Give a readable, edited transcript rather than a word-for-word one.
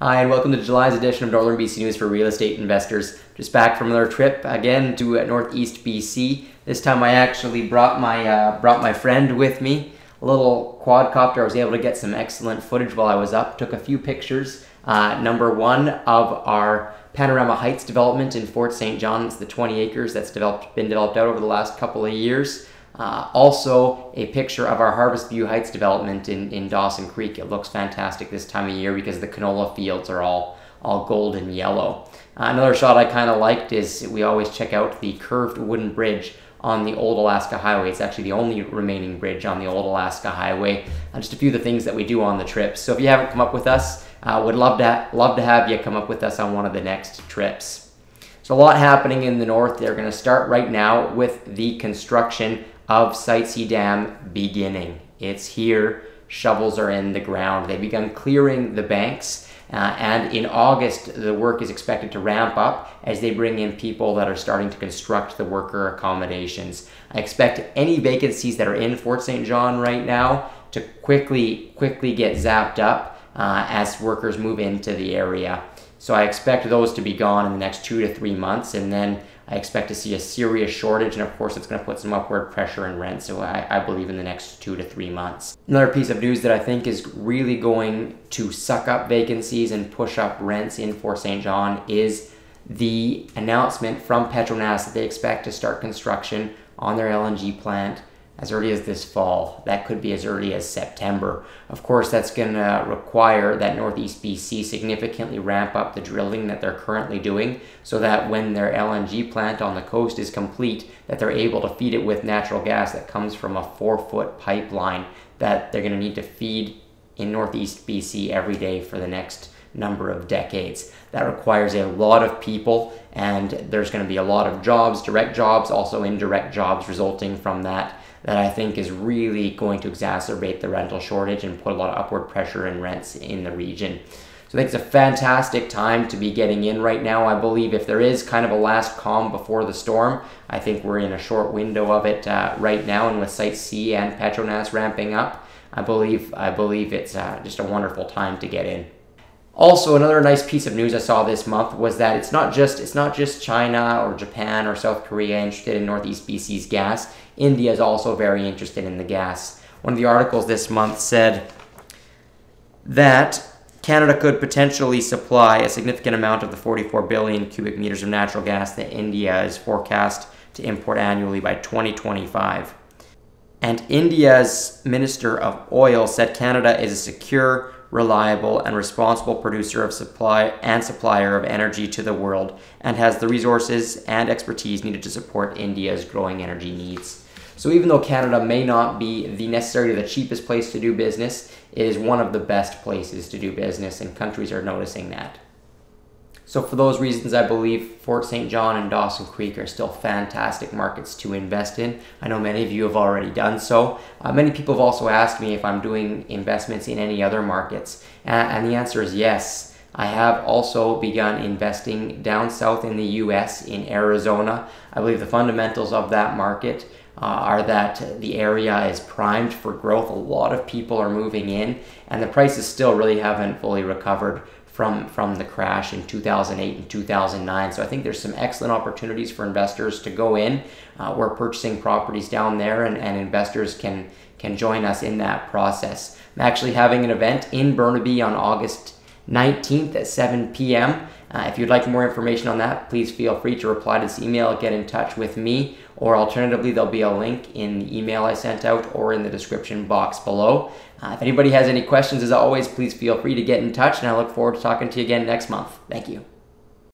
Hi, and welcome to July's edition of Northern BC News for Real Estate Investors. Just back from another trip again to Northeast BC. This time I actually brought my friend with me. A little quadcopter. I was able to get some excellent footage while I was up. Took a few pictures. Number one of our Panorama Heights development in Fort St. John. It's the 20 acres that's been developed out over the last couple of years. Also a picture of our Harvest View Heights development in Dawson Creek. It looks fantastic this time of year because the canola fields are all golden yellow. Another shot I kind of liked is we always check out the curved wooden bridge on the Old Alaska Highway. It's actually the only remaining bridge on the Old Alaska Highway. Just a few of the things that we do on the trips. So if you haven't come up with us, would love to have you come up with us on one of the next trips. So a lot happening in the north. They're going to start right now with the construction of Site C Dam beginning. It's here. Shovels are in the ground. They've begun clearing the banks. And in August, the work is expected to ramp up as they bring in people that are starting to construct the worker accommodations. I expect any vacancies that are in Fort St. John right now to quickly get zapped up as workers move into the area. So I expect those to be gone in the next 2 to 3 months, and then I expect to see a serious shortage, and of course it's going to put some upward pressure in rent, so I believe in the next 2 to 3 months. Another piece of news that I think is really going to suck up vacancies and push up rents in Fort St. John is the announcement from Petronas that they expect to start construction on their LNG plant as early as this fall. That could be as early as September. Of course, that's going to require that Northeast BC significantly ramp up the drilling that they're currently doing so that when their LNG plant on the coast is complete, that they're able to feed it with natural gas that comes from a 4-foot pipeline that they're going to need to feed in Northeast BC every day for the next number of decades. That requires a lot of people, and there's going to be a lot of jobs, direct jobs, also indirect jobs resulting from that I think is really going to exacerbate the rental shortage and put a lot of upward pressure in rents in the region. So I think it's a fantastic time to be getting in right now. I believe if there is kind of a last calm before the storm, I think we're in a short window of it right now, and with Site C and Petronas ramping up, I believe it's just a wonderful time to get in. Also, another nice piece of news I saw this month was that it's not just China or Japan or South Korea interested in Northeast BC's gas. India is also very interested in the gas. One of the articles this month said that Canada could potentially supply a significant amount of the 44 billion cubic meters of natural gas that India is forecast to import annually by 2025. And India's Minister of Oil said Canada is a secure, reliable, and responsible producer of supplier of energy to the world, and has the resources and expertise needed to support India's growing energy needs. So even though Canada may not be necessarily the cheapest place to do business, it is one of the best places to do business, and countries are noticing that. So for those reasons, I believe Fort St. John and Dawson Creek are still fantastic markets to invest in. I know many of you have already done so. Many people have also asked me if I'm doing investments in any other markets, and the answer is yes. I have also begun investing down south in the US, in Arizona. I believe the fundamentals of that market are that the area is primed for growth. A lot of people are moving in, and the prices still really haven't fully recovered from the crash in 2008 and 2009. So I think there's some excellent opportunities for investors to go in. We're purchasing properties down there, and investors can join us in that process. I'm actually having an event in Burnaby on August 19th at 7 p.m. If you'd like more information on that, please feel free to reply to this email, get in touch with me, or alternatively, there'll be a link in the email I sent out or in the description box below. If anybody has any questions, as always, please feel free to get in touch, and I look forward to talking to you again next month. Thank you.